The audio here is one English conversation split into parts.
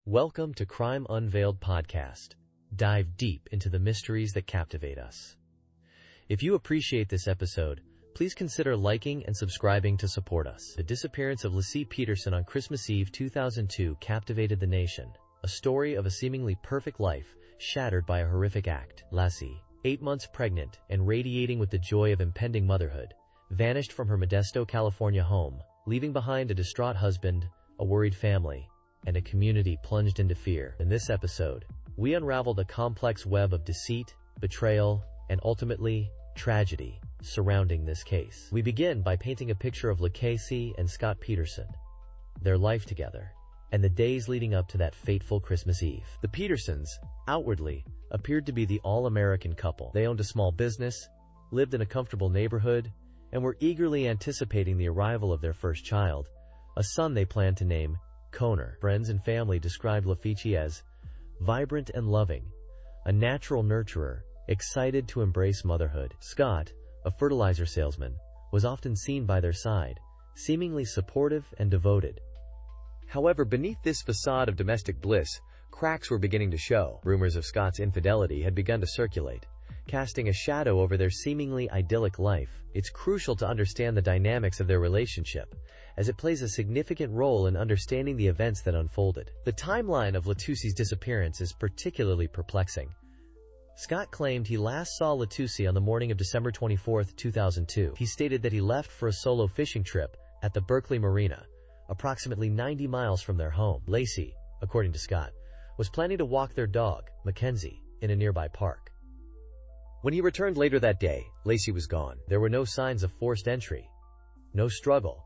Welcome to Crime Unveiled Podcast. Dive deep into the mysteries that captivate us. If you appreciate this episode, please consider liking and subscribing to support us. The disappearance of Laci Peterson on Christmas Eve 2002 captivated the nation. A story of a seemingly perfect life shattered by a horrific act. Laci, 8 months pregnant and radiating with the joy of impending motherhood, vanished from her Modesto, California home, leaving behind a distraught husband, a worried family, and a community plunged into fear. In this episode, we unravel a complex web of deceit, betrayal, and ultimately, tragedy surrounding this case. We begin by painting a picture of Laci and Scott Peterson, their life together, and the days leading up to that fateful Christmas Eve. The Petersons, outwardly, appeared to be the all-American couple. They owned a small business, lived in a comfortable neighborhood, and were eagerly anticipating the arrival of their first child, a son they planned to name Connor. Friends and family described Laci as vibrant and loving, a natural nurturer, excited to embrace motherhood. Scott, a fertilizer salesman, was often seen by their side, seemingly supportive and devoted. However, beneath this facade of domestic bliss, cracks were beginning to show. Rumors of Scott's infidelity had begun to circulate, casting a shadow over their seemingly idyllic life. It's crucial to understand the dynamics of their relationship, as it plays a significant role in understanding the events that unfolded. The timeline of Laci's disappearance is particularly perplexing. Scott claimed he last saw Laci on the morning of December 24, 2002. He stated that he left for a solo fishing trip at the Berkeley Marina, approximately 90 miles from their home. Laci, according to Scott, was planning to walk their dog, Mackenzie, in a nearby park. When he returned later that day, Laci was gone. There were no signs of forced entry, no struggle,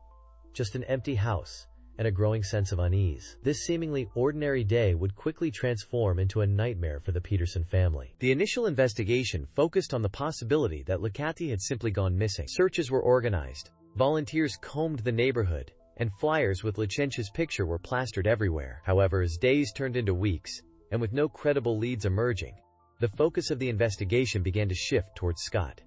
just an empty house and a growing sense of unease. This seemingly ordinary day would quickly transform into a nightmare for the Peterson family. The initial investigation focused on the possibility that Laci had simply gone missing. Searches were organized, volunteers combed the neighborhood, and flyers with Laci's picture were plastered everywhere. However, as days turned into weeks, and with no credible leads emerging, the focus of the investigation began to shift towards Scott.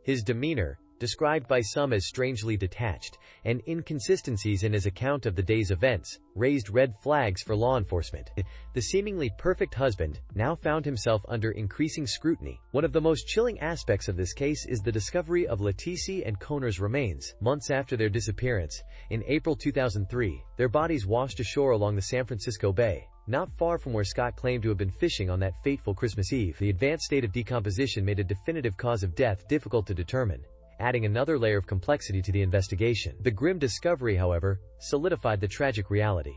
His demeanor, described by some as strangely detached, and inconsistencies in his account of the day's events, raised red flags for law enforcement. The seemingly perfect husband now found himself under increasing scrutiny. One of the most chilling aspects of this case is the discovery of Laci and Connor's remains. Months after their disappearance, in April 2003, their bodies washed ashore along the San Francisco Bay, not far from where Scott claimed to have been fishing on that fateful Christmas Eve. The advanced state of decomposition made a definitive cause of death difficult to determine, adding another layer of complexity to the investigation. The grim discovery, however, solidified the tragic reality.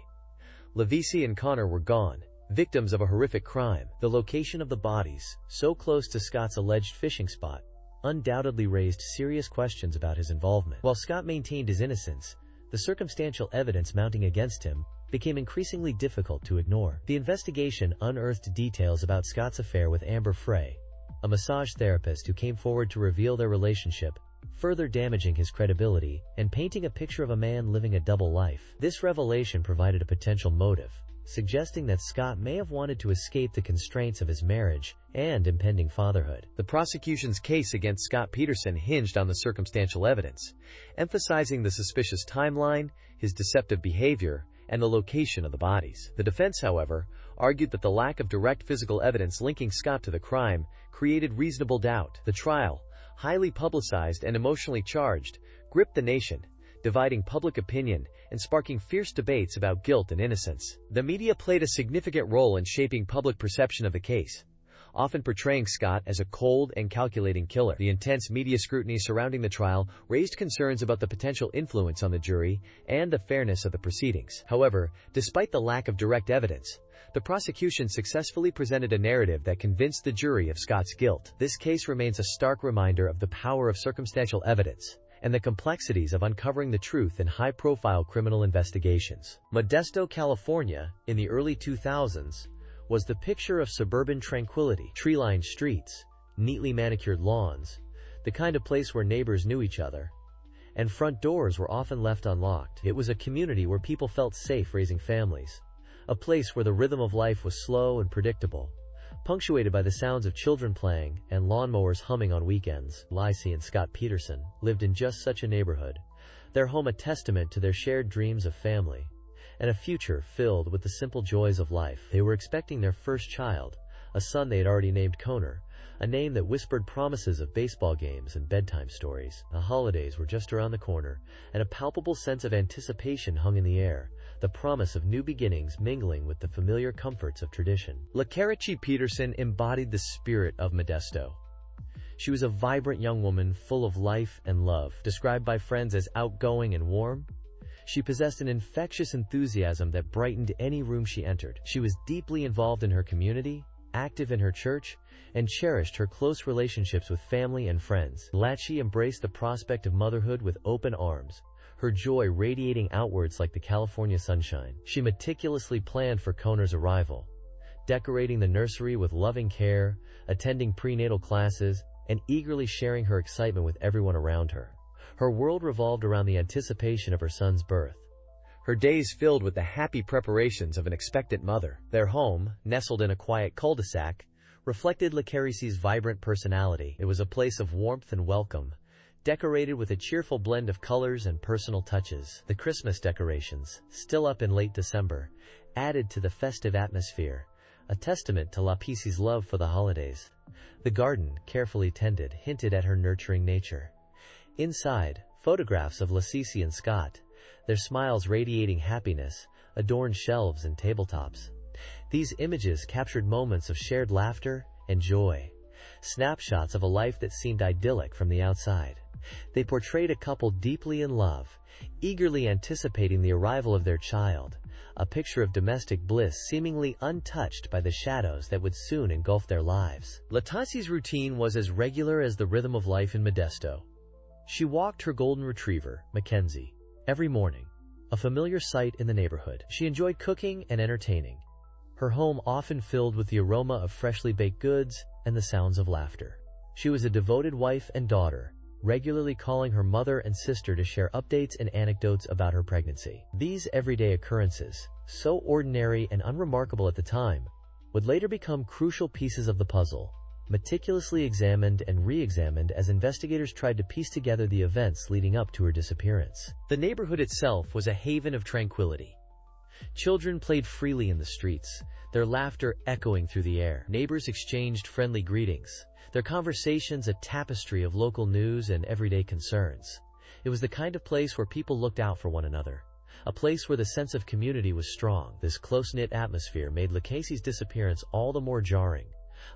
Laci and Connor were gone, victims of a horrific crime. The location of the bodies, so close to Scott's alleged fishing spot, undoubtedly raised serious questions about his involvement. While Scott maintained his innocence, the circumstantial evidence mounting against him became increasingly difficult to ignore. The investigation unearthed details about Scott's affair with Amber Frey, a massage therapist who came forward to reveal their relationship, further damaging his credibility and painting a picture of a man living a double life. This revelation provided a potential motive, suggesting that Scott may have wanted to escape the constraints of his marriage and impending fatherhood. The prosecution's case against Scott Peterson hinged on the circumstantial evidence, emphasizing the suspicious timeline, his deceptive behavior, and the location of the bodies. The defense, however, argued that the lack of direct physical evidence linking Scott to the crime created reasonable doubt. The trial, highly publicized and emotionally charged, gripped the nation, dividing public opinion and sparking fierce debates about guilt and innocence. The media played a significant role in shaping public perception of the case, often portraying Scott as a cold and calculating killer. The intense media scrutiny surrounding the trial raised concerns about the potential influence on the jury and the fairness of the proceedings. However, despite the lack of direct evidence, the prosecution successfully presented a narrative that convinced the jury of Scott's guilt. This case remains a stark reminder of the power of circumstantial evidence and the complexities of uncovering the truth in high-profile criminal investigations. Modesto, California, in the early 2000s, was the picture of suburban tranquility. Tree-lined streets, neatly manicured lawns, the kind of place where neighbors knew each other, and front doors were often left unlocked. It was a community where people felt safe raising families, a place where the rhythm of life was slow and predictable, punctuated by the sounds of children playing and lawnmowers humming on weekends. Laci and Scott Peterson lived in just such a neighborhood, their home a testament to their shared dreams of family and a future filled with the simple joys of life. They were expecting their first child, a son they had already named Connor, a name that whispered promises of baseball games and bedtime stories. The holidays were just around the corner, and a palpable sense of anticipation hung in the air, the promise of new beginnings mingling with the familiar comforts of tradition. Laci Peterson embodied the spirit of Modesto. She was a vibrant young woman full of life and love, described by friends as outgoing and warm. She possessed an infectious enthusiasm that brightened any room she entered. She was deeply involved in her community, active in her church, and cherished her close relationships with family and friends. Laci embraced the prospect of motherhood with open arms, her joy radiating outwards like the California sunshine. She meticulously planned for Connor's arrival, decorating the nursery with loving care, attending prenatal classes, and eagerly sharing her excitement with everyone around her. Her world revolved around the anticipation of her son's birth, her days filled with the happy preparations of an expectant mother. Their home, nestled in a quiet cul-de-sac, reflected Laci's vibrant personality. It was a place of warmth and welcome, decorated with a cheerful blend of colors and personal touches. The Christmas decorations, still up in late December, added to the festive atmosphere, a testament to Laci's love for the holidays. The garden, carefully tended, hinted at her nurturing nature. Inside, photographs of Laci and Scott, their smiles radiating happiness, adorned shelves and tabletops. These images captured moments of shared laughter and joy, snapshots of a life that seemed idyllic from the outside. They portrayed a couple deeply in love, eagerly anticipating the arrival of their child, a picture of domestic bliss seemingly untouched by the shadows that would soon engulf their lives. Laci's routine was as regular as the rhythm of life in Modesto. She walked her golden retriever, Mackenzie, every morning, a familiar sight in the neighborhood. She enjoyed cooking and entertaining, her home often filled with the aroma of freshly baked goods and the sounds of laughter. She was a devoted wife and daughter, regularly calling her mother and sister to share updates and anecdotes about her pregnancy. These everyday occurrences, so ordinary and unremarkable at the time, would later become crucial pieces of the puzzle, meticulously examined and re-examined as investigators tried to piece together the events leading up to her disappearance. The neighborhood itself was a haven of tranquility. Children played freely in the streets, their laughter echoing through the air. Neighbors exchanged friendly greetings, their conversations a tapestry of local news and everyday concerns. It was the kind of place where people looked out for one another, a place where the sense of community was strong. This close-knit atmosphere made Laci's disappearance all the more jarring,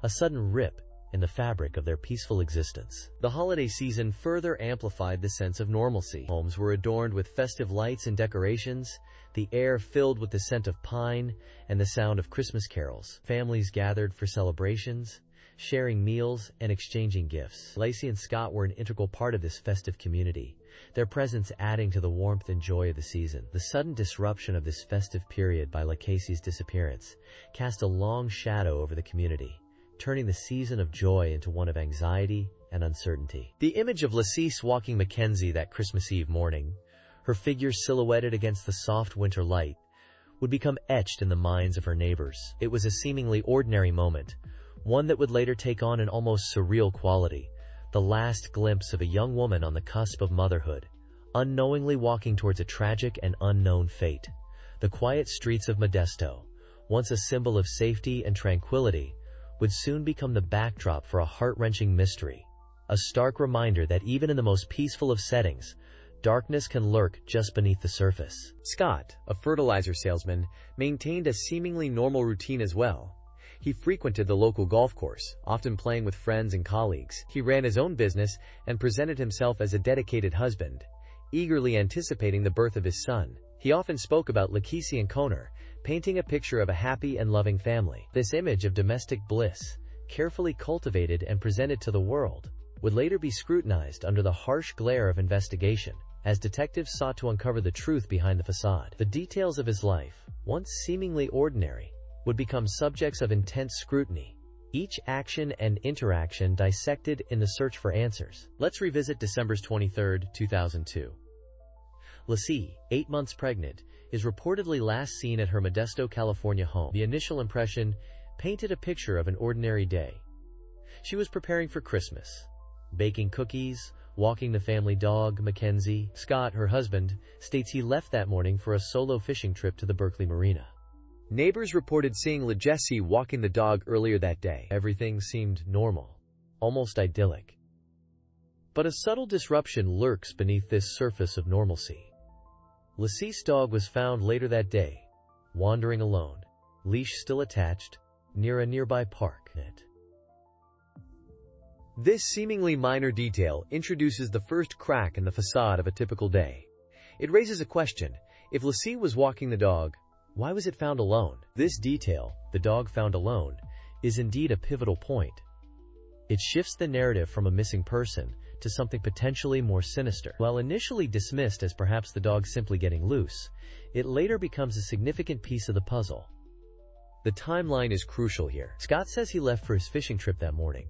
a sudden rip in the fabric of their peaceful existence. The holiday season further amplified the sense of normalcy. Homes were adorned with festive lights and decorations, the air filled with the scent of pine and the sound of Christmas carols. Families gathered for celebrations, sharing meals and exchanging gifts. Laci and Scott were an integral part of this festive community, their presence adding to the warmth and joy of the season. The sudden disruption of this festive period by Laci's disappearance cast a long shadow over the community, turning the season of joy into one of anxiety and uncertainty. The image of Laci walking Mackenzie that Christmas Eve morning, her figure silhouetted against the soft winter light, would become etched in the minds of her neighbors. It was a seemingly ordinary moment, one that would later take on an almost surreal quality, the last glimpse of a young woman on the cusp of motherhood, unknowingly walking towards a tragic and unknown fate. The quiet streets of Modesto, once a symbol of safety and tranquility, would soon become the backdrop for a heart-wrenching mystery, a stark reminder that even in the most peaceful of settings, darkness can lurk just beneath the surface. Scott, a fertilizer salesman, maintained a seemingly normal routine as well. He frequented the local golf course, often playing with friends and colleagues. He ran his own business and presented himself as a dedicated husband, eagerly anticipating the birth of his son. He often spoke about Laci and Connor, painting a picture of a happy and loving family. This image of domestic bliss, carefully cultivated and presented to the world, would later be scrutinized under the harsh glare of investigation, as detectives sought to uncover the truth behind the facade. The details of his life, once seemingly ordinary, would become subjects of intense scrutiny, each action and interaction dissected in the search for answers. Let's revisit December 23, 2002. Laci, 8 months pregnant, is reportedly last seen at her Modesto, California home. The initial impression painted a picture of an ordinary day. She was preparing for Christmas, baking cookies, walking the family dog, Mackenzie. Scott, her husband, states he left that morning for a solo fishing trip to the Berkeley Marina. Neighbors reported seeing Laci walking the dog earlier that day. Everything seemed normal, almost idyllic. But a subtle disruption lurks beneath this surface of normalcy. Laci's dog was found later that day, wandering alone, leash still attached, near a nearby park. This seemingly minor detail introduces the first crack in the facade of a typical day. It raises a question. If Laci was walking the dog, why was it found alone? This detail, the dog found alone, is indeed a pivotal point. It shifts the narrative from a missing person to something potentially more sinister. While initially dismissed as perhaps the dog simply getting loose, it later becomes a significant piece of the puzzle. The timeline is crucial here. Scott says he left for his fishing trip that morning.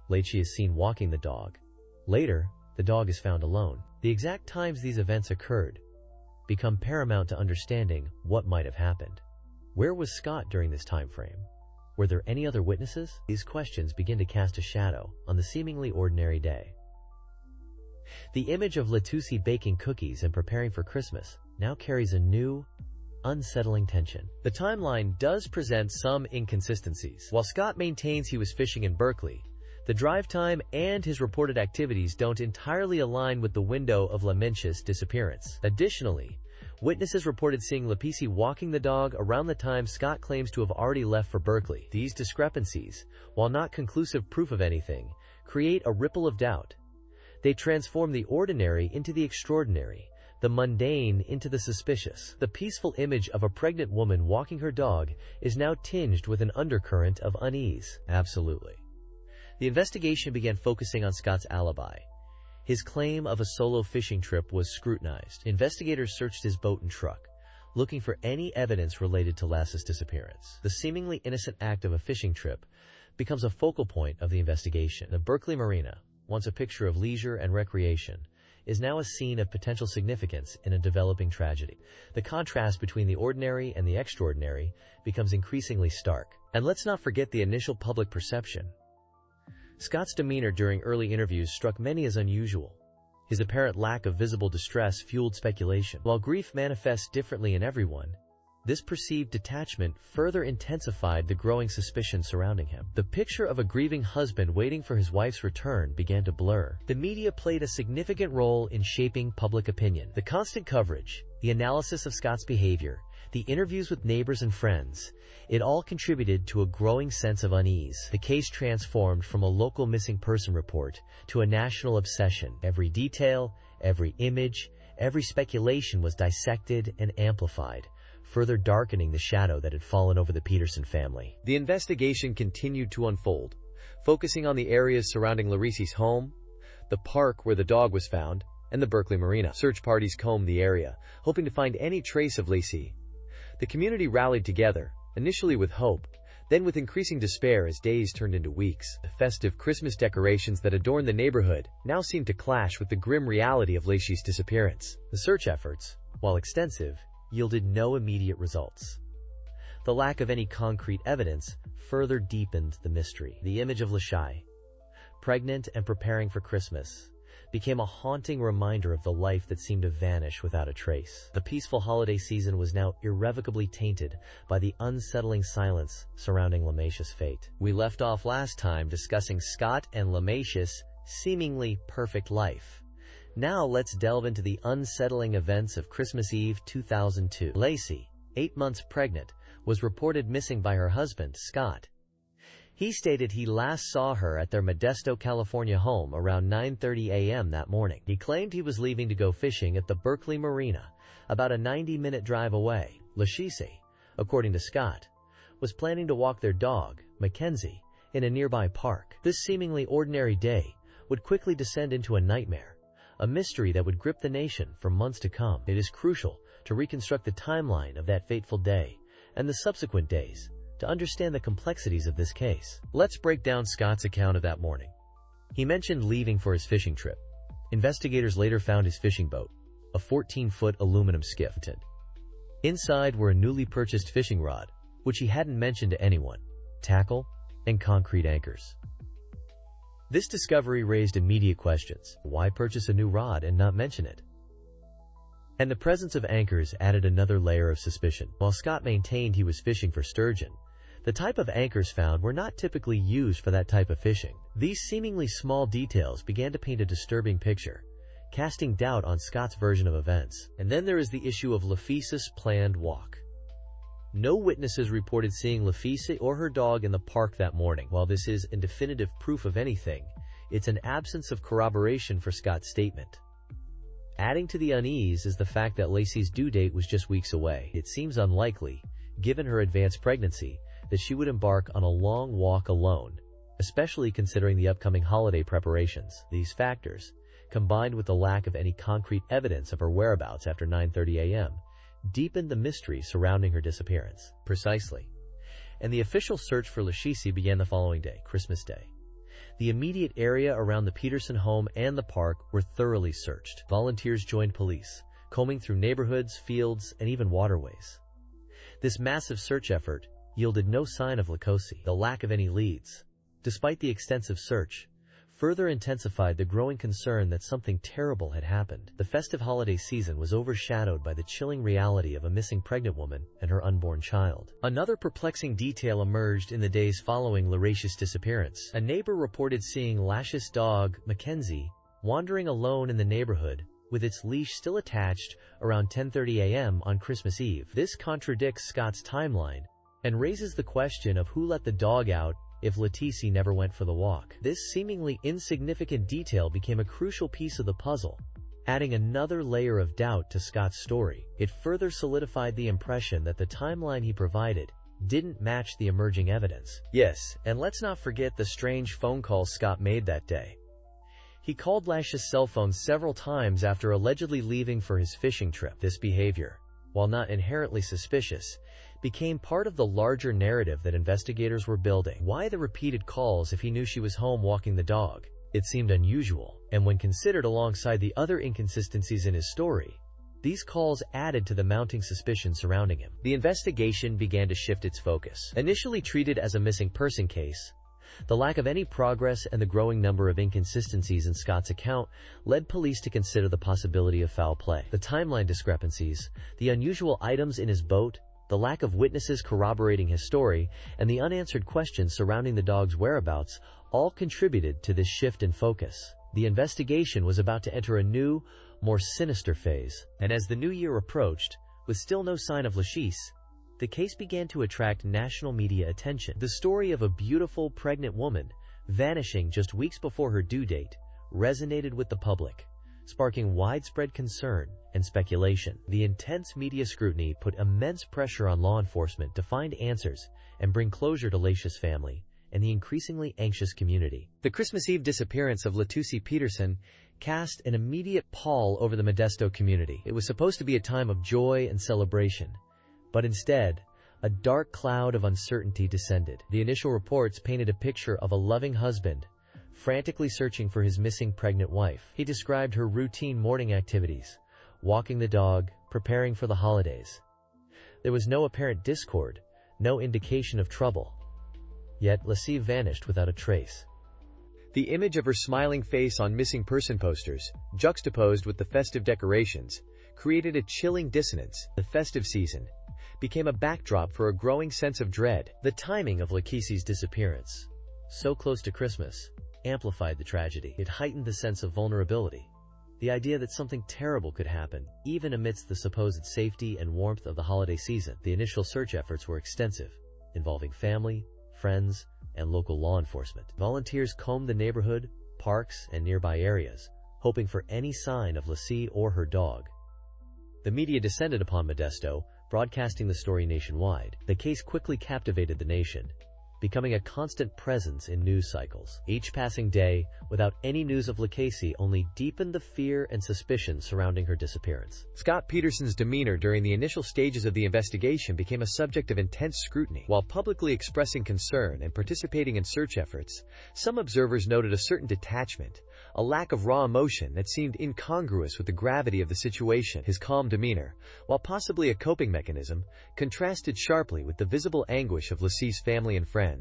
Laci is seen walking the dog. Later, the dog is found alone. The exact times these events occurred become paramount to understanding what might have happened. Where was Scott during this time frame? Were there any other witnesses? These questions begin to cast a shadow on the seemingly ordinary day. The image of Laci baking cookies and preparing for Christmas now carries a new, unsettling tension. The timeline does present some inconsistencies. While Scott maintains he was fishing in Berkeley, the drive time and his reported activities don't entirely align with the window of Laci's disappearance. Additionally, witnesses reported seeing Laci walking the dog around the time Scott claims to have already left for Berkeley. These discrepancies, while not conclusive proof of anything, create a ripple of doubt. They transform the ordinary into the extraordinary, the mundane into the suspicious. The peaceful image of a pregnant woman walking her dog is now tinged with an undercurrent of unease. Absolutely. The investigation began focusing on Scott's alibi. His claim of a solo fishing trip was scrutinized. Investigators searched his boat and truck, looking for any evidence related to Laci's disappearance. The seemingly innocent act of a fishing trip becomes a focal point of the investigation. The Berkeley Marina, once a picture of leisure and recreation, is now a scene of potential significance in a developing tragedy. The contrast between the ordinary and the extraordinary becomes increasingly stark. And let's not forget the initial public perception. Scott's demeanor during early interviews struck many as unusual. His apparent lack of visible distress fueled speculation. While grief manifests differently in everyone, this perceived detachment further intensified the growing suspicion surrounding him. The picture of a grieving husband waiting for his wife's return began to blur. The media played a significant role in shaping public opinion. The constant coverage, the analysis of Scott's behavior, the interviews with neighbors and friends, it all contributed to a growing sense of unease. The case transformed from a local missing person report to a national obsession. Every detail, every image, every speculation was dissected and amplified, further darkening the shadow that had fallen over the Peterson family. The investigation continued to unfold, focusing on the areas surrounding Laci's home, the park where the dog was found, and the Berkeley Marina. Search parties combed the area, hoping to find any trace of Laci. The community rallied together, initially with hope, then with increasing despair as days turned into weeks. The festive Christmas decorations that adorned the neighborhood now seemed to clash with the grim reality of Laci's disappearance. The search efforts, while extensive, yielded no immediate results. The lack of any concrete evidence further deepened the mystery. The image of Laci, pregnant and preparing for Christmas, became a haunting reminder of the life that seemed to vanish without a trace. The peaceful holiday season was now irrevocably tainted by the unsettling silence surrounding Laci's fate. We left off last time discussing Scott and Laci's seemingly perfect life. Now let's delve into the unsettling events of Christmas Eve 2002. Laci, 8 months pregnant, was reported missing by her husband, Scott. He stated he last saw her at their Modesto, California home around 9:30 a.m. that morning. He claimed he was leaving to go fishing at the Berkeley Marina, about a 90-minute drive away. Laci, according to Scott, was planning to walk their dog, Mackenzie, in a nearby park. This seemingly ordinary day would quickly descend into a nightmare, a mystery that would grip the nation for months to come. It is crucial to reconstruct the timeline of that fateful day and the subsequent days to understand the complexities of this case. Let's break down Scott's account of that morning. He mentioned leaving for his fishing trip. Investigators later found his fishing boat, a 14-foot aluminum skiff. Inside were a newly purchased fishing rod, which he hadn't mentioned to anyone, tackle, and concrete anchors. This discovery raised immediate questions. Why purchase a new rod and not mention it? And the presence of anchors added another layer of suspicion. While Scott maintained he was fishing for sturgeon, the type of anchors found were not typically used for that type of fishing. These seemingly small details began to paint a disturbing picture, casting doubt on Scott's version of events. And then there is the issue of Laci's planned walk. No witnesses reported seeing Laci or her dog in the park that morning. While this is indefinitive proof of anything, it's an absence of corroboration for Scott's statement. Adding to the unease is the fact that Laci's due date was just weeks away. It seems unlikely, given her advanced pregnancy, that she would embark on a long walk alone, especially considering the upcoming holiday preparations. These factors, combined with the lack of any concrete evidence of her whereabouts after 9:30 a.m., deepened the mystery surrounding her disappearance. Precisely. And the official search for Laci began the following day, Christmas Day. The immediate area around the Peterson home and the park were thoroughly searched. Volunteers joined police, combing through neighborhoods, fields, and even waterways. This massive search effort yielded no sign of Laci. The lack of any leads, despite the extensive search, further intensified the growing concern that something terrible had happened. The festive holiday season was overshadowed by the chilling reality of a missing pregnant woman and her unborn child. Another perplexing detail emerged in the days following Laci's disappearance. A neighbor reported seeing Laci's dog, Mackenzie, wandering alone in the neighborhood, with its leash still attached, around 10:30 a.m. on Christmas Eve. This contradicts Scott's timeline and raises the question of who let the dog out if Laci never went for the walk. This seemingly insignificant detail became a crucial piece of the puzzle, adding another layer of doubt to Scott's story. It further solidified the impression that the timeline he provided didn't match the emerging evidence. Yes, and let's not forget the strange phone calls Scott made that day. He called Laci's cell phone several times after allegedly leaving for his fishing trip. This behavior, while not inherently suspicious, became part of the larger narrative that investigators were building. Why the repeated calls if he knew she was home walking the dog? It seemed unusual, and when considered alongside the other inconsistencies in his story, these calls added to the mounting suspicion surrounding him. The investigation began to shift its focus. Initially treated as a missing person case, the lack of any progress and the growing number of inconsistencies in Scott's account led police to consider the possibility of foul play. The timeline discrepancies, the unusual items in his boat, the lack of witnesses corroborating his story, and the unanswered questions surrounding the dog's whereabouts all contributed to this shift in focus. The investigation was about to enter a new, more sinister phase, and as the new year approached, with still no sign of Laci, the case began to attract national media attention. The story of a beautiful, pregnant woman vanishing just weeks before her due date resonated with the public, sparking widespread concern and speculation. The intense media scrutiny put immense pressure on law enforcement to find answers and bring closure to Laci's family and the increasingly anxious community. The Christmas Eve disappearance of Laci Peterson cast an immediate pall over the Modesto community. It was supposed to be a time of joy and celebration, but instead, a dark cloud of uncertainty descended. The initial reports painted a picture of a loving husband frantically searching for his missing pregnant wife. He described her routine morning activities, walking the dog, preparing for the holidays. There was no apparent discord, no indication of trouble. Yet Laci vanished without a trace. The image of her smiling face on missing person posters, juxtaposed with the festive decorations, created a chilling dissonance. The festive season became a backdrop for a growing sense of dread. The timing of Lacici's disappearance, so close to Christmas, amplified the tragedy. It heightened the sense of vulnerability. The idea that something terrible could happen, even amidst the supposed safety and warmth of the holiday season. The initial search efforts were extensive, involving family, friends, and local law enforcement. Volunteers combed the neighborhood, parks, and nearby areas, hoping for any sign of Laci or her dog. The media descended upon Modesto, broadcasting the story nationwide. The case quickly captivated the nation, becoming a constant presence in news cycles. Each passing day, without any news of Laci, only deepened the fear and suspicion surrounding her disappearance. Scott Peterson's demeanor during the initial stages of the investigation became a subject of intense scrutiny. While publicly expressing concern and participating in search efforts, some observers noted a certain detachment, a lack of raw emotion that seemed incongruous with the gravity of the situation. His calm demeanor, while possibly a coping mechanism, contrasted sharply with the visible anguish of Laci's family and friends.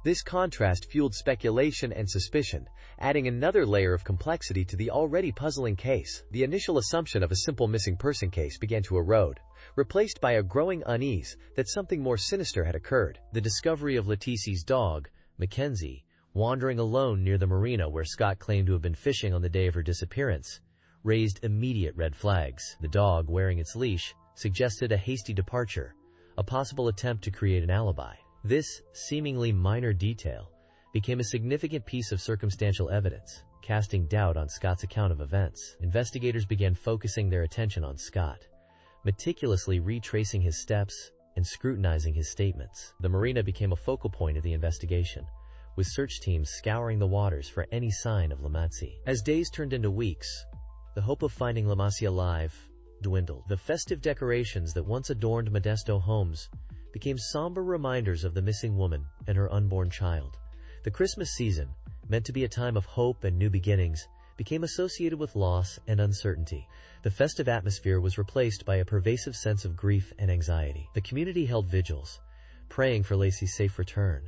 This contrast fueled speculation and suspicion, adding another layer of complexity to the already puzzling case. The initial assumption of a simple missing person case began to erode, replaced by a growing unease that something more sinister had occurred. The discovery of Lacici's dog, Mackenzie, wandering alone near the marina where Scott claimed to have been fishing on the day of her disappearance, raised immediate red flags. The dog, wearing its leash, suggested a hasty departure, a possible attempt to create an alibi. This seemingly minor detail became a significant piece of circumstantial evidence, casting doubt on Scott's account of events. Investigators began focusing their attention on Scott, meticulously retracing his steps and scrutinizing his statements. The marina became a focal point of the investigation, with search teams scouring the waters for any sign of Laci. As days turned into weeks, the hope of finding Laci alive dwindled. The festive decorations that once adorned Modesto homes became somber reminders of the missing woman and her unborn child. The Christmas season, meant to be a time of hope and new beginnings, became associated with loss and uncertainty. The festive atmosphere was replaced by a pervasive sense of grief and anxiety. The community held vigils, praying for Laci's safe return,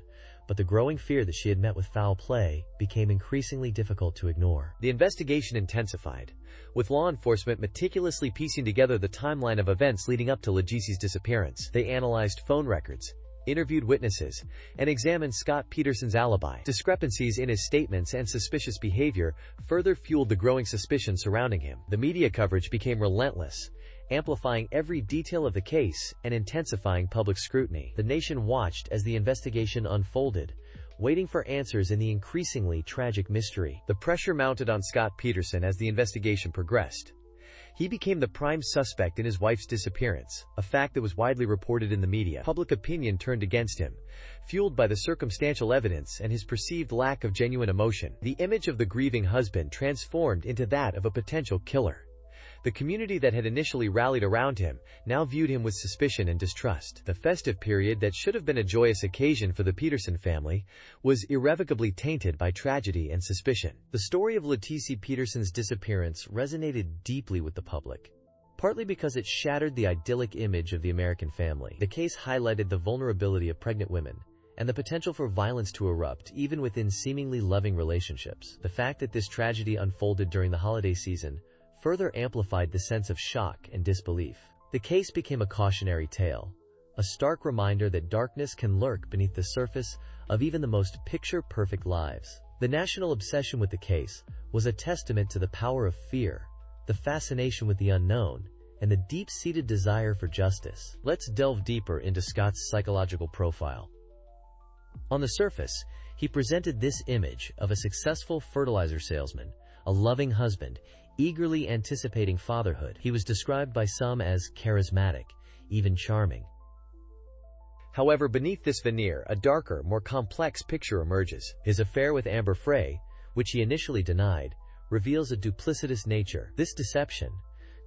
but the growing fear that she had met with foul play became increasingly difficult to ignore. The investigation intensified, with law enforcement meticulously piecing together the timeline of events leading up to Lacici's disappearance. They analyzed phone records, interviewed witnesses, and examined Scott Peterson's alibi. Discrepancies in his statements and suspicious behavior further fueled the growing suspicion surrounding him. The media coverage became relentless, amplifying every detail of the case and intensifying public scrutiny. The nation watched as the investigation unfolded, waiting for answers in the increasingly tragic mystery. The pressure mounted on Scott Peterson as the investigation progressed. He became the prime suspect in his wife's disappearance, a fact that was widely reported in the media. Public opinion turned against him, fueled by the circumstantial evidence and his perceived lack of genuine emotion. The image of the grieving husband transformed into that of a potential killer. The community that had initially rallied around him now viewed him with suspicion and distrust. The festive period that should have been a joyous occasion for the Peterson family was irrevocably tainted by tragedy and suspicion. The story of Laci Peterson's disappearance resonated deeply with the public, partly because it shattered the idyllic image of the American family. The case highlighted the vulnerability of pregnant women and the potential for violence to erupt even within seemingly loving relationships. The fact that this tragedy unfolded during the holiday season further amplified the sense of shock and disbelief. The case became a cautionary tale, a stark reminder that darkness can lurk beneath the surface of even the most picture-perfect lives. The national obsession with the case was a testament to the power of fear, the fascination with the unknown, and the deep-seated desire for justice. Let's delve deeper into Scott's psychological profile. On the surface, he presented this image of a successful fertilizer salesman, a loving husband, eagerly anticipating fatherhood. He was described by some as charismatic, even charming. However, beneath this veneer, a darker, more complex picture emerges. His affair with Amber Frey, which he initially denied, reveals a duplicitous nature. This deception,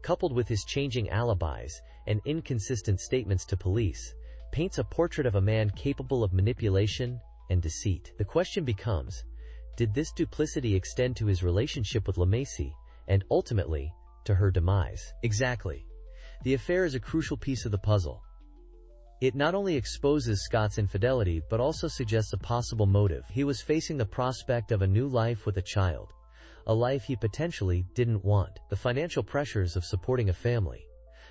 coupled with his changing alibis and inconsistent statements to police, paints a portrait of a man capable of manipulation and deceit. The question becomes, did this duplicity extend to his relationship with Laci, and ultimately, to her demise? Exactly. The affair is a crucial piece of the puzzle. It not only exposes Scott's infidelity, but also suggests a possible motive. He was facing the prospect of a new life with a child, a life he potentially didn't want. The financial pressures of supporting a family,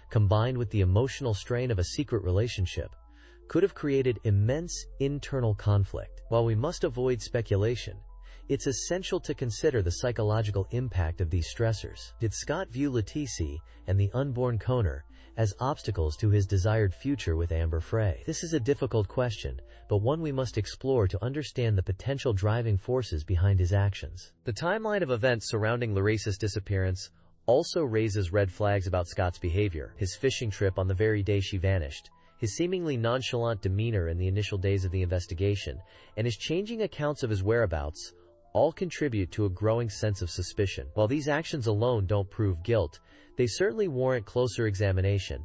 combined with the emotional strain of a secret relationship, could have created immense internal conflict. While we must avoid speculation, it's essential to consider the psychological impact of these stressors. Did Scott view Laci and the unborn Conner as obstacles to his desired future with Amber Frey? This is a difficult question, but one we must explore to understand the potential driving forces behind his actions. The timeline of events surrounding Laci's disappearance also raises red flags about Scott's behavior. His fishing trip on the very day she vanished, his seemingly nonchalant demeanor in the initial days of the investigation, and his changing accounts of his whereabouts all contribute to a growing sense of suspicion. While these actions alone don't prove guilt, they certainly warrant closer examination.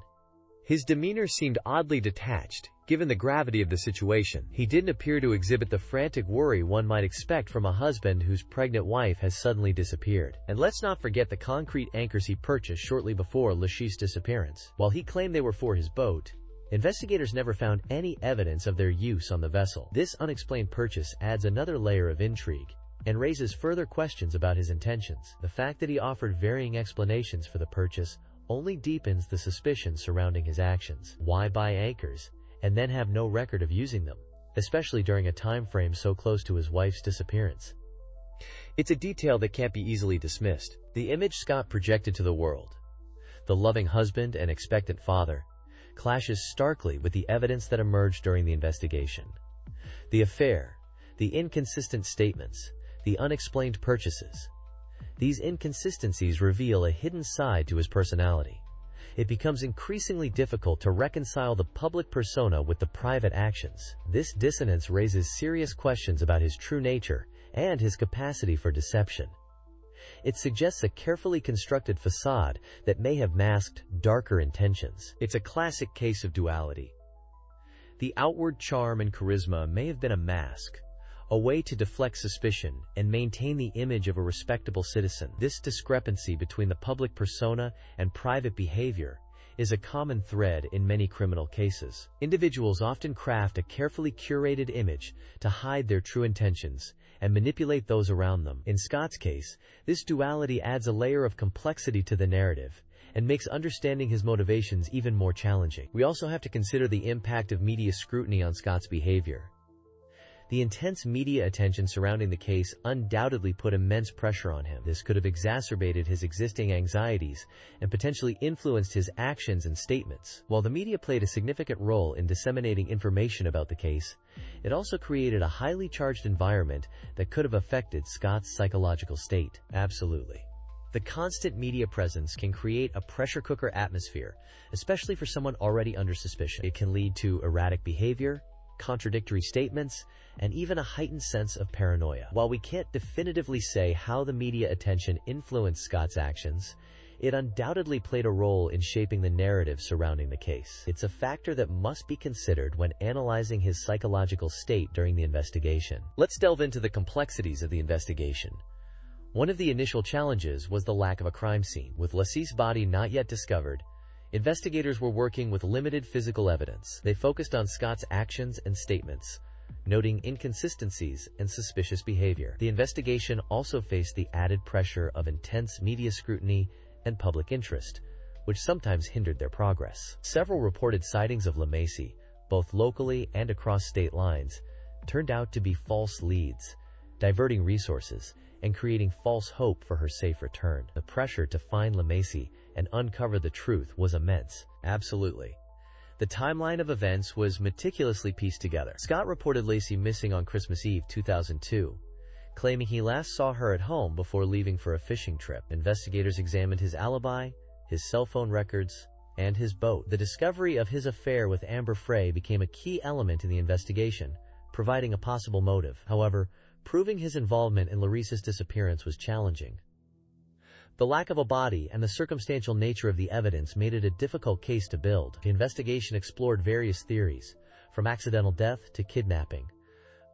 His demeanor seemed oddly detached, given the gravity of the situation. He didn't appear to exhibit the frantic worry one might expect from a husband whose pregnant wife has suddenly disappeared. And let's not forget the concrete anchors he purchased shortly before Laci's disappearance. While he claimed they were for his boat, Investigators never found any evidence of their use on the vessel. This unexplained purchase adds another layer of intrigue and raises further questions about his intentions. The fact that he offered varying explanations for the purchase only deepens the suspicion surrounding his actions. Why buy anchors and then have no record of using them, especially during a time frame so close to his wife's disappearance? It's a detail that can't be easily dismissed. The image Scott projected to the world, the loving husband and expectant father, clashes starkly with the evidence that emerged during the investigation. The affair, the inconsistent statements, the unexplained purchases. These inconsistencies reveal a hidden side to his personality. It becomes increasingly difficult to reconcile the public persona with the private actions. This dissonance raises serious questions about his true nature and his capacity for deception. It suggests a carefully constructed facade that may have masked darker intentions. It's a classic case of duality. The outward charm and charisma may have been a mask, a way to deflect suspicion and maintain the image of a respectable citizen. This discrepancy between the public persona and private behavior is a common thread in many criminal cases. Individuals often craft a carefully curated image to hide their true intentions and manipulate those around them. In Scott's case, this duality adds a layer of complexity to the narrative and makes understanding his motivations even more challenging. We also have to consider the impact of media scrutiny on Scott's behavior. The intense media attention surrounding the case undoubtedly put immense pressure on him. This could have exacerbated his existing anxieties and potentially influenced his actions and statements. While the media played a significant role in disseminating information about the case, it also created a highly charged environment that could have affected Scott's psychological state. Absolutely. The constant media presence can create a pressure cooker atmosphere, especially for someone already under suspicion. It can lead to erratic behavior, contradictory statements, and even a heightened sense of paranoia. While we can't definitively say how the media attention influenced Scott's actions, it undoubtedly played a role in shaping the narrative surrounding the case. It's a factor that must be considered when analyzing his psychological state during the investigation. Let's delve into the complexities of the investigation. One of the initial challenges was the lack of a crime scene. With Laci's body not yet discovered, investigators were working with limited physical evidence. They focused on Scott's actions and statements, noting inconsistencies and suspicious behavior. The investigation also faced the added pressure of intense media scrutiny and public interest, which sometimes hindered their progress. Several reported sightings of Laci, both locally and across state lines, turned out to be false leads, diverting resources and creating false hope for her safe return. The pressure to find Laci and uncover the truth was immense. Absolutely. The timeline of events was meticulously pieced together. Scott reported Laci missing on Christmas Eve 2002, claiming he last saw her at home before leaving for a fishing trip. Investigators examined his alibi, his cell phone records, and his boat. The discovery of his affair with Amber Frey became a key element in the investigation, providing a possible motive. However, proving his involvement in Laci's disappearance was challenging. The lack of a body and the circumstantial nature of the evidence made it a difficult case to build. The investigation explored various theories, from accidental death to kidnapping,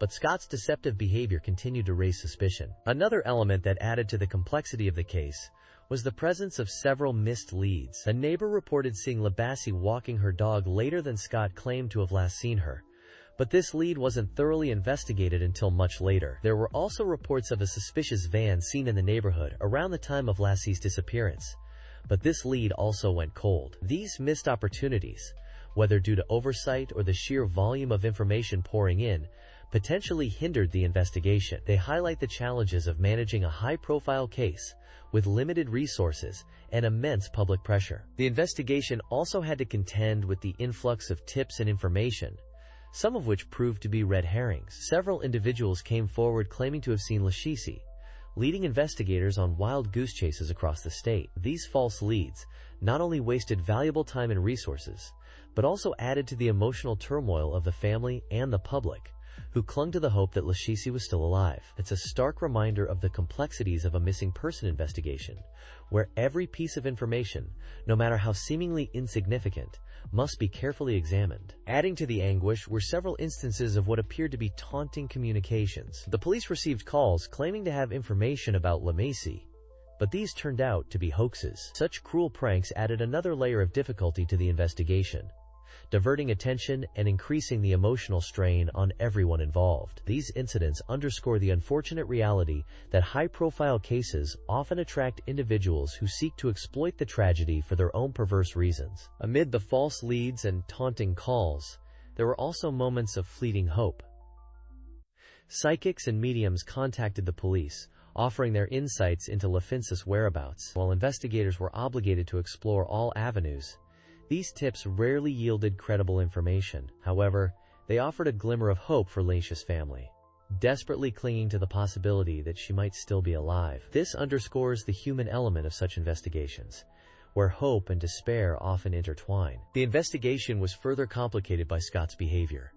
but Scott's deceptive behavior continued to raise suspicion. Another element that added to the complexity of the case was the presence of several missed leads. A neighbor reported seeing Laci walking her dog later than Scott claimed to have last seen her, but this lead wasn't thoroughly investigated until much later. There were also reports of a suspicious van seen in the neighborhood around the time of Laci's disappearance, but this lead also went cold. These missed opportunities, whether due to oversight or the sheer volume of information pouring in, potentially hindered the investigation. They highlight the challenges of managing a high-profile case with limited resources and immense public pressure. The investigation also had to contend with the influx of tips and information, some of which proved to be red herrings. Several individuals came forward claiming to have seen Laci, leading investigators on wild goose chases across the state. These false leads not only wasted valuable time and resources, but also added to the emotional turmoil of the family and the public, who clung to the hope that Laci was still alive. It's a stark reminder of the complexities of a missing person investigation, where every piece of information, no matter how seemingly insignificant, must be carefully examined. Adding to the anguish were several instances of what appeared to be taunting communications. The police received calls claiming to have information about Laci, but these turned out to be hoaxes. Such cruel pranks added another layer of difficulty to the investigation. diverting attention and increasing the emotional strain on everyone involved. These incidents underscore the unfortunate reality that high-profile cases often attract individuals who seek to exploit the tragedy for their own perverse reasons. Amid the false leads and taunting calls, there were also moments of fleeting hope. Psychics and mediums contacted the police, offering their insights into LaFince's whereabouts. While investigators were obligated to explore all avenues, these tips rarely yielded credible information. However, they offered a glimmer of hope for Laci's family, desperately clinging to the possibility that she might still be alive. This underscores the human element of such investigations, where hope and despair often intertwine. The investigation was further complicated by Scott's behavior.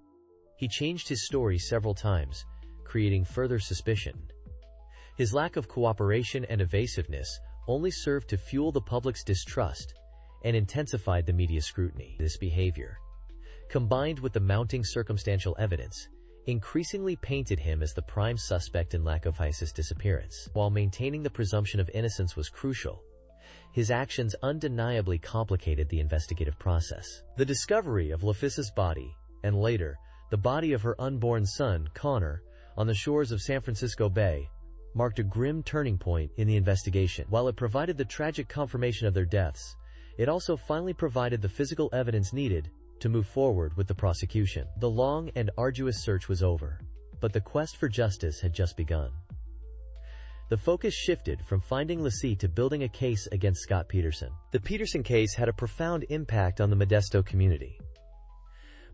He changed his story several times, creating further suspicion. His lack of cooperation and evasiveness only served to fuel the public's distrust and intensified the media's scrutiny. This behavior, combined with the mounting circumstantial evidence, increasingly painted him as the prime suspect in Laci's disappearance. While maintaining the presumption of innocence was crucial, his actions undeniably complicated the investigative process. The discovery of LaFince's body, and later, the body of her unborn son, Connor, on the shores of San Francisco Bay, marked a grim turning point in the investigation. While it provided the tragic confirmation of their deaths, it also finally provided the physical evidence needed to move forward with the prosecution. The long and arduous search was over, but the quest for justice had just begun. The focus shifted from finding Laci to building a case against Scott Peterson. The Peterson case had a profound impact on the Modesto community.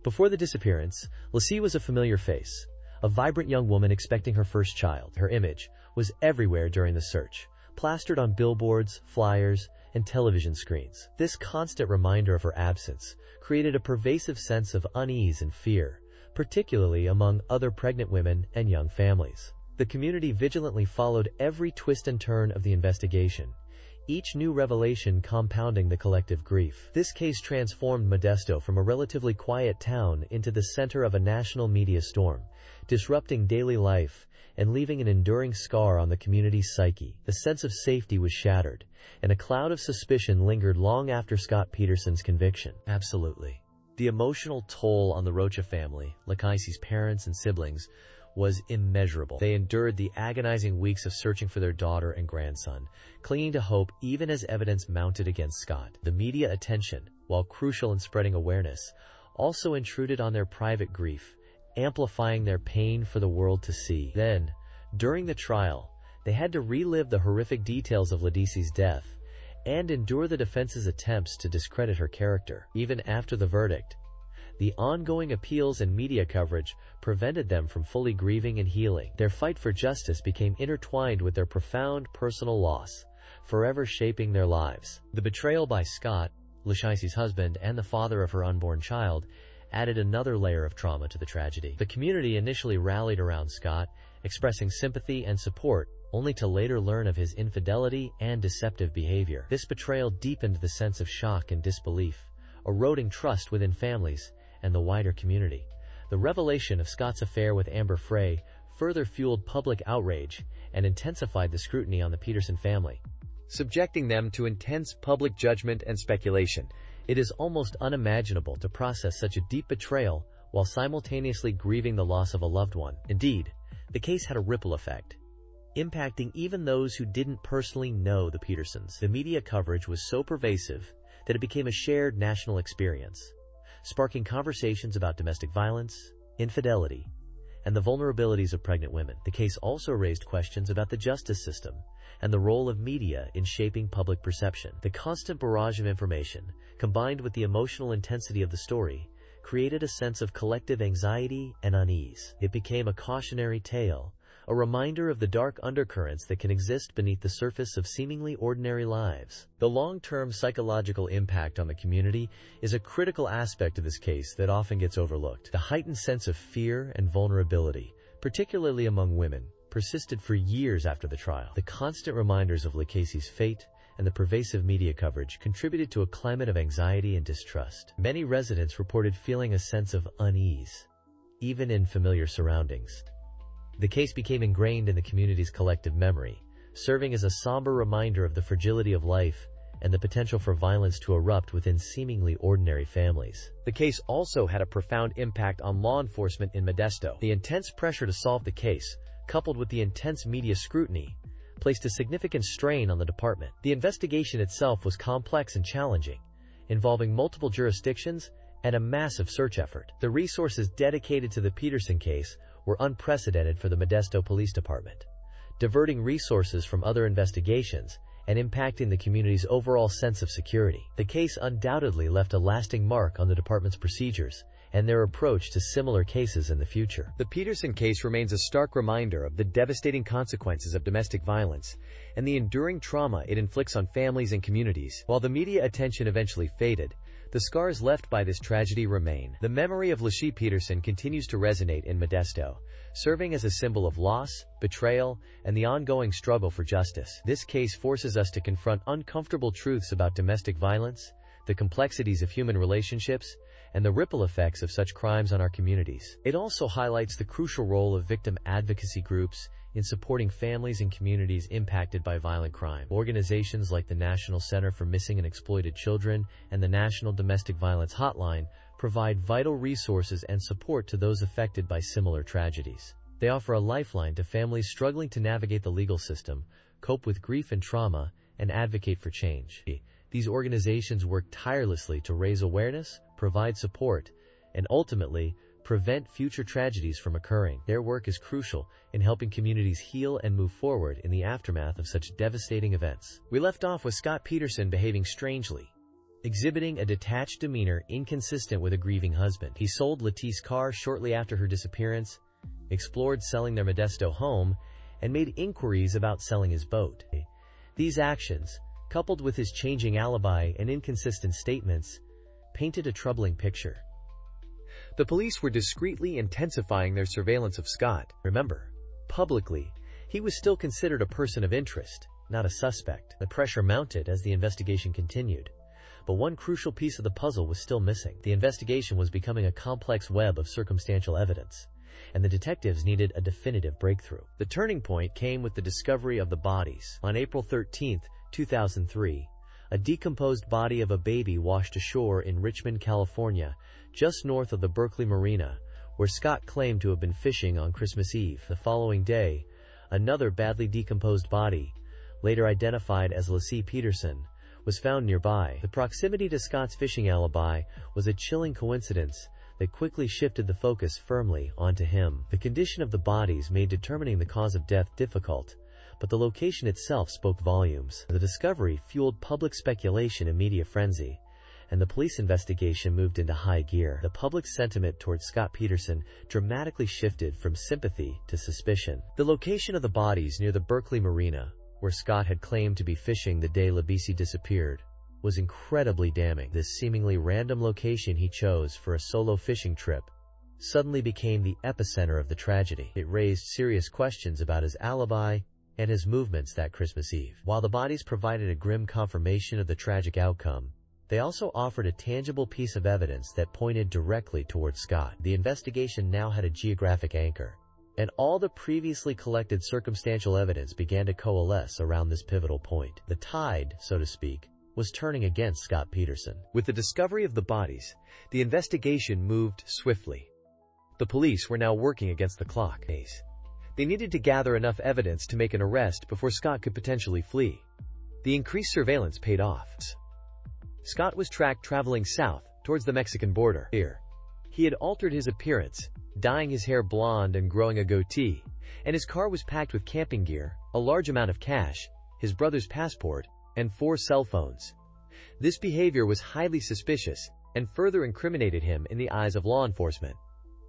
Before the disappearance, Laci was a familiar face, a vibrant young woman expecting her first child. Her image was everywhere during the search, plastered on billboards, flyers, and television screens. This constant reminder of her absence created a pervasive sense of unease and fear, particularly among other pregnant women and young families. The community vigilantly followed every twist and turn of the investigation, each new revelation compounding the collective grief. This case transformed Modesto from a relatively quiet town into the center of a national media storm, disrupting daily life and leaving an enduring scar on the community's psyche. The sense of safety was shattered, and a cloud of suspicion lingered long after Scott Peterson's conviction. Absolutely. The emotional toll on the Rocha family, Laci's parents and siblings, was immeasurable. They endured the agonizing weeks of searching for their daughter and grandson, clinging to hope even as evidence mounted against Scott. The media attention, while crucial in spreading awareness, also intruded on their private grief, amplifying their pain for the world to see. Then, during the trial, they had to relive the horrific details of Laci's death and endure the defense's attempts to discredit her character. Even after the verdict, the ongoing appeals and media coverage prevented them from fully grieving and healing. Their fight for justice became intertwined with their profound personal loss, forever shaping their lives. The betrayal by Scott, Laci's husband and the father of her unborn child, added another layer of trauma to the tragedy. The community initially rallied around Scott, expressing sympathy and support, only to later learn of his infidelity and deceptive behavior. This betrayal deepened the sense of shock and disbelief, eroding trust within families and the wider community. The revelation of Scott's affair with Amber Frey further fueled public outrage and intensified the scrutiny on the Peterson family, subjecting them to intense public judgment and speculation. It is almost unimaginable to process such a deep betrayal while simultaneously grieving the loss of a loved one. Indeed, the case had a ripple effect, impacting even those who didn't personally know the Petersons. The media coverage was so pervasive that it became a shared national experience, sparking conversations about domestic violence, infidelity, and the vulnerabilities of pregnant women. The case also raised questions about the justice system and the role of media in shaping public perception. The constant barrage of information, combined with the emotional intensity of the story, created a sense of collective anxiety and unease. It became a cautionary tale, a reminder of the dark undercurrents that can exist beneath the surface of seemingly ordinary lives. The long-term psychological impact on the community is a critical aspect of this case that often gets overlooked. The heightened sense of fear and vulnerability, particularly among women, persisted for years after the trial. The constant reminders of Laci's fate and the pervasive media coverage contributed to a climate of anxiety and distrust. Many residents reported feeling a sense of unease, even in familiar surroundings. The case became ingrained in the community's collective memory, serving as a somber reminder of the fragility of life and the potential for violence to erupt within seemingly ordinary families. The case also had a profound impact on law enforcement in Modesto. The intense pressure to solve the case, coupled with the intense media scrutiny, placed a significant strain on the department. The investigation itself was complex and challenging, involving multiple jurisdictions and a massive search effort. The resources dedicated to the Peterson case were unprecedented for the Modesto Police Department, diverting resources from other investigations and impacting the community's overall sense of security. The case undoubtedly left a lasting mark on the department's procedures and their approach to similar cases in the future. The Peterson case remains a stark reminder of the devastating consequences of domestic violence and the enduring trauma it inflicts on families and communities. While the media attention eventually faded, the scars left by this tragedy remain. The memory of Laci Peterson continues to resonate in Modesto, serving as a symbol of loss, betrayal, and the ongoing struggle for justice. This case forces us to confront uncomfortable truths about domestic violence, the complexities of human relationships, and the ripple effects of such crimes on our communities. It also highlights the crucial role of victim advocacy groups in supporting families and communities impacted by violent crime. Organizations like the National Center for Missing and Exploited Children and the National Domestic Violence Hotline provide vital resources and support to those affected by similar tragedies. They offer a lifeline to families struggling to navigate the legal system, cope with grief and trauma, and advocate for change. These organizations work tirelessly to raise awareness, provide support, and ultimately prevent future tragedies from occurring. Their work is crucial in helping communities heal and move forward in the aftermath of such devastating events. We left off with Scott Peterson behaving strangely, exhibiting a detached demeanor inconsistent with a grieving husband. He sold Laci's car shortly after her disappearance, explored selling their Modesto home, and made inquiries about selling his boat. These actions, coupled with his changing alibi and inconsistent statements, painted a troubling picture. The police were discreetly intensifying their surveillance of Scott. Remember, publicly, he was still considered a person of interest, not a suspect. The pressure mounted as the investigation continued, but one crucial piece of the puzzle was still missing. The investigation was becoming a complex web of circumstantial evidence, and the detectives needed a definitive breakthrough. The turning point came with the discovery of the bodies. On April 13, 2003, a decomposed body of a baby washed ashore in Richmond, California, just north of the Berkeley Marina, where Scott claimed to have been fishing on Christmas Eve. The following day, another badly decomposed body, later identified as Laci Peterson, was found nearby. The proximity to Scott's fishing alibi was a chilling coincidence that quickly shifted the focus firmly onto him. The condition of the bodies made determining the cause of death difficult, but the location itself spoke volumes. The discovery fueled public speculation and media frenzy, and the police investigation moved into high gear. The public sentiment towards Scott Peterson dramatically shifted from sympathy to suspicion. The location of the bodies near the Berkeley Marina, where Scott had claimed to be fishing the day Laci disappeared, was incredibly damning. This seemingly random location he chose for a solo fishing trip suddenly became the epicenter of the tragedy. It raised serious questions about his alibi and his movements that Christmas Eve. While the bodies provided a grim confirmation of the tragic outcome, they also offered a tangible piece of evidence that pointed directly towards Scott. The investigation now had a geographic anchor, and all the previously collected circumstantial evidence began to coalesce around this pivotal point. The tide, so to speak, was turning against Scott Peterson. With the discovery of the bodies, the investigation moved swiftly. The police were now working against the clock. They needed to gather enough evidence to make an arrest before Scott could potentially flee. The increased surveillance paid off. Scott was tracked traveling south towards the Mexican border. Here, he had altered his appearance, dyeing his hair blonde and growing a goatee, and his car was packed with camping gear, a large amount of cash, his brother's passport, and 4 cell phones. This behavior was highly suspicious and further incriminated him in the eyes of law enforcement.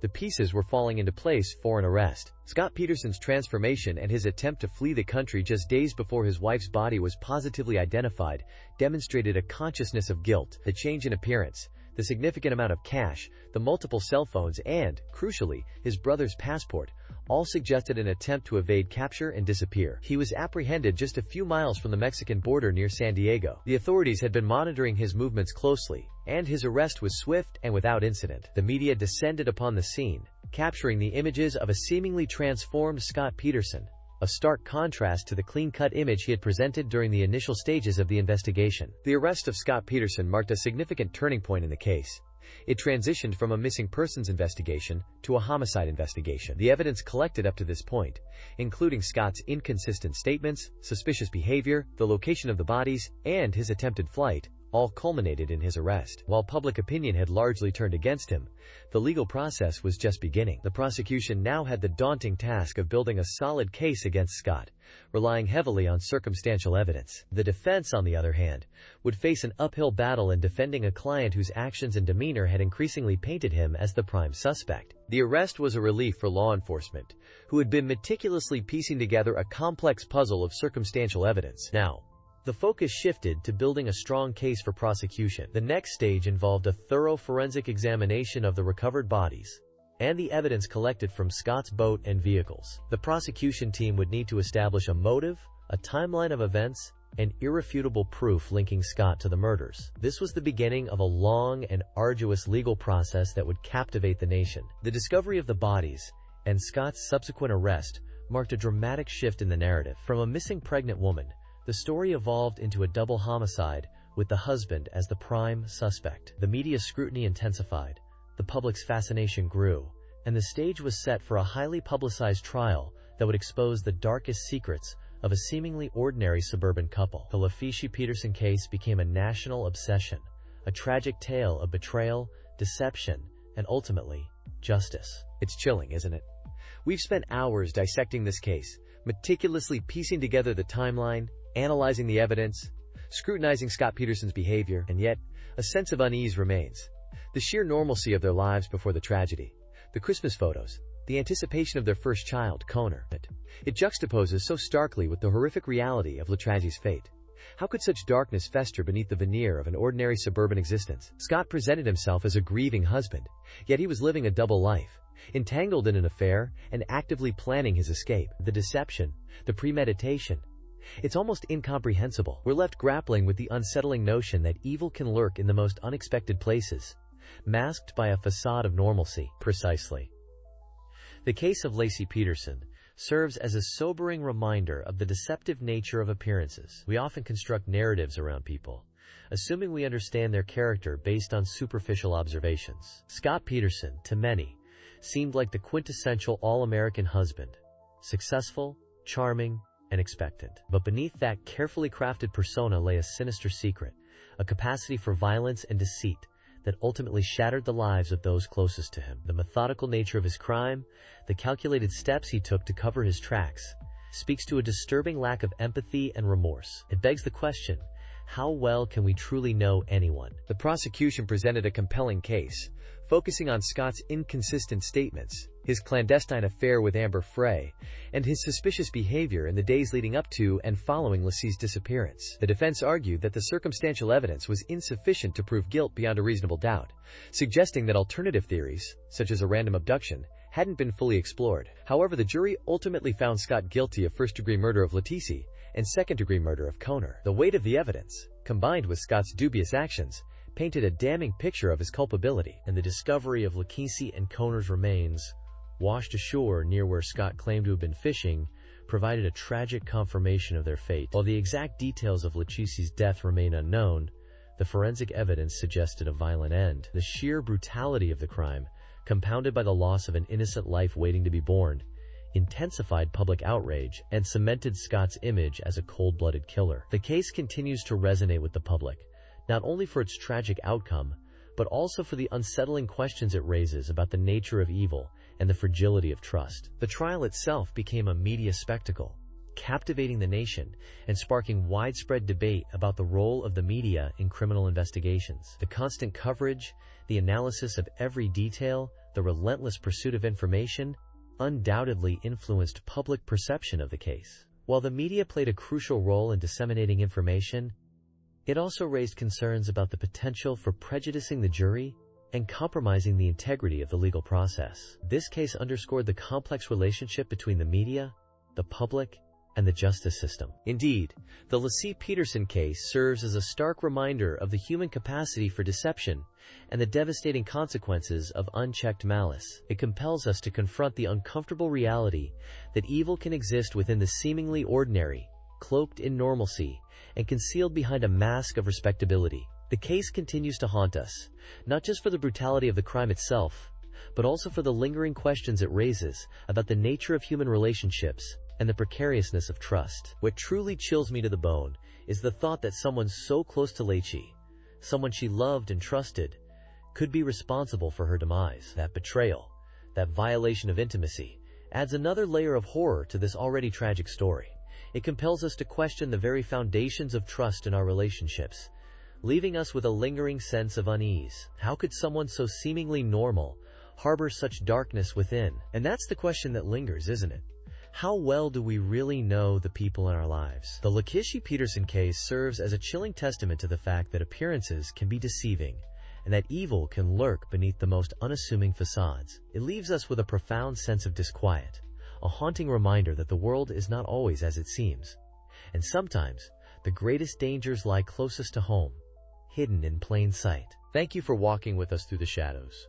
The pieces were falling into place for an arrest. Scott Peterson's transformation and his attempt to flee the country just days before his wife's body was positively identified demonstrated a consciousness of guilt. The change in appearance, the significant amount of cash, the multiple cell phones, and, crucially, his brother's passport, all suggested an attempt to evade capture and disappear. He was apprehended just a few miles from the Mexican border near San Diego. The authorities had been monitoring his movements closely, and his arrest was swift and without incident. The media descended upon the scene, capturing the images of a seemingly transformed Scott Peterson, a stark contrast to the clean-cut image he had presented during the initial stages of the investigation. The arrest of Scott Peterson marked a significant turning point in the case. It transitioned from a missing persons investigation to a homicide investigation. The evidence collected up to this point, including Scott's inconsistent statements, suspicious behavior, the location of the bodies, and his attempted flight, all culminated in his arrest. While public opinion had largely turned against him, the legal process was just beginning. The prosecution now had the daunting task of building a solid case against Scott, relying heavily on circumstantial evidence. The defense, on the other hand, would face an uphill battle in defending a client whose actions and demeanor had increasingly painted him as the prime suspect. The arrest was a relief for law enforcement, who had been meticulously piecing together a complex puzzle of circumstantial evidence. Now, the focus shifted to building a strong case for prosecution. The next stage involved a thorough forensic examination of the recovered bodies and the evidence collected from Scott's boat and vehicles. The prosecution team would need to establish a motive, a timeline of events, and irrefutable proof linking Scott to the murders. This was the beginning of a long and arduous legal process that would captivate the nation. The discovery of the bodies and Scott's subsequent arrest marked a dramatic shift in the narrative. From a missing pregnant woman, the story evolved into a double homicide, with the husband as the prime suspect. The media's scrutiny intensified, the public's fascination grew, and the stage was set for a highly publicized trial that would expose the darkest secrets of a seemingly ordinary suburban couple. The Laci Peterson case became a national obsession, a tragic tale of betrayal, deception, and ultimately, justice. It's chilling, isn't it? We've spent hours dissecting this case, meticulously piecing together the timeline, analyzing the evidence, scrutinizing Scott Peterson's behavior, and yet, a sense of unease remains. The sheer normalcy of their lives before the tragedy, the Christmas photos, the anticipation of their first child, Connor. It juxtaposes so starkly with the horrific reality of Laci's fate. How could such darkness fester beneath the veneer of an ordinary suburban existence? Scott presented himself as a grieving husband, yet he was living a double life, entangled in an affair and actively planning his escape. The deception, the premeditation, it's almost incomprehensible. We're left grappling with the unsettling notion that evil can lurk in the most unexpected places, masked by a facade of normalcy. Precisely. The case of Laci Peterson serves as a sobering reminder of the deceptive nature of appearances. We often construct narratives around people, assuming we understand their character based on superficial observations. Scott Peterson, to many, seemed like the quintessential all-American husband, successful, charming, and expectant. But beneath that carefully crafted persona lay a sinister secret, a capacity for violence and deceit that ultimately shattered the lives of those closest to him. The methodical nature of his crime, the calculated steps he took to cover his tracks, speaks to a disturbing lack of empathy and remorse. It begs the question, how well can we truly know anyone? The prosecution presented a compelling case, focusing on Scott's inconsistent statements, his clandestine affair with Amber Frey, and his suspicious behavior in the days leading up to and following Laci's disappearance. The defense argued that the circumstantial evidence was insufficient to prove guilt beyond a reasonable doubt, suggesting that alternative theories, such as a random abduction, hadn't been fully explored. However, the jury ultimately found Scott guilty of first-degree murder of Laci and second-degree murder of Connor. The weight of the evidence, combined with Scott's dubious actions, painted a damning picture of his culpability, and the discovery of Laci and Connor's remains, washed ashore near where Scott claimed to have been fishing, provided a tragic confirmation of their fate. While the exact details of Laci's death remain unknown, the forensic evidence suggested a violent end. The sheer brutality of the crime, compounded by the loss of an innocent life waiting to be born, intensified public outrage and cemented Scott's image as a cold-blooded killer. The case continues to resonate with the public, not only for its tragic outcome, but also for the unsettling questions it raises about the nature of evil and the fragility of trust. The trial itself became a media spectacle, captivating the nation and sparking widespread debate about the role of the media in criminal investigations. The constant coverage, the analysis of every detail, the relentless pursuit of information undoubtedly influenced public perception of the case. While the media played a crucial role in disseminating information, it also raised concerns about the potential for prejudicing the jury and compromising the integrity of the legal process. This case underscored the complex relationship between the media, the public, and the justice system. Indeed, the Laci Peterson case serves as a stark reminder of the human capacity for deception and the devastating consequences of unchecked malice. It compels us to confront the uncomfortable reality that evil can exist within the seemingly ordinary, cloaked in normalcy, and concealed behind a mask of respectability. The case continues to haunt us, not just for the brutality of the crime itself, but also for the lingering questions it raises about the nature of human relationships and the precariousness of trust. What truly chills me to the bone is the thought that someone so close to Laci, someone she loved and trusted, could be responsible for her demise. That betrayal, that violation of intimacy, adds another layer of horror to this already tragic story. It compels us to question the very foundations of trust in our relationships, leaving us with a lingering sense of unease. How could someone so seemingly normal harbor such darkness within? And that's the question that lingers, isn't it? How well do we really know the people in our lives? The Laci Peterson case serves as a chilling testament to the fact that appearances can be deceiving and that evil can lurk beneath the most unassuming facades. It leaves us with a profound sense of disquiet, a haunting reminder that the world is not always as it seems. And sometimes, the greatest dangers lie closest to home, hidden in plain sight. Thank you for walking with us through the shadows.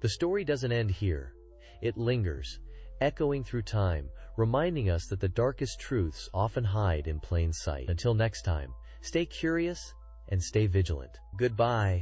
The story doesn't end here. It lingers, echoing through time, reminding us that the darkest truths often hide in plain sight. Until next time, stay curious and stay vigilant. Goodbye.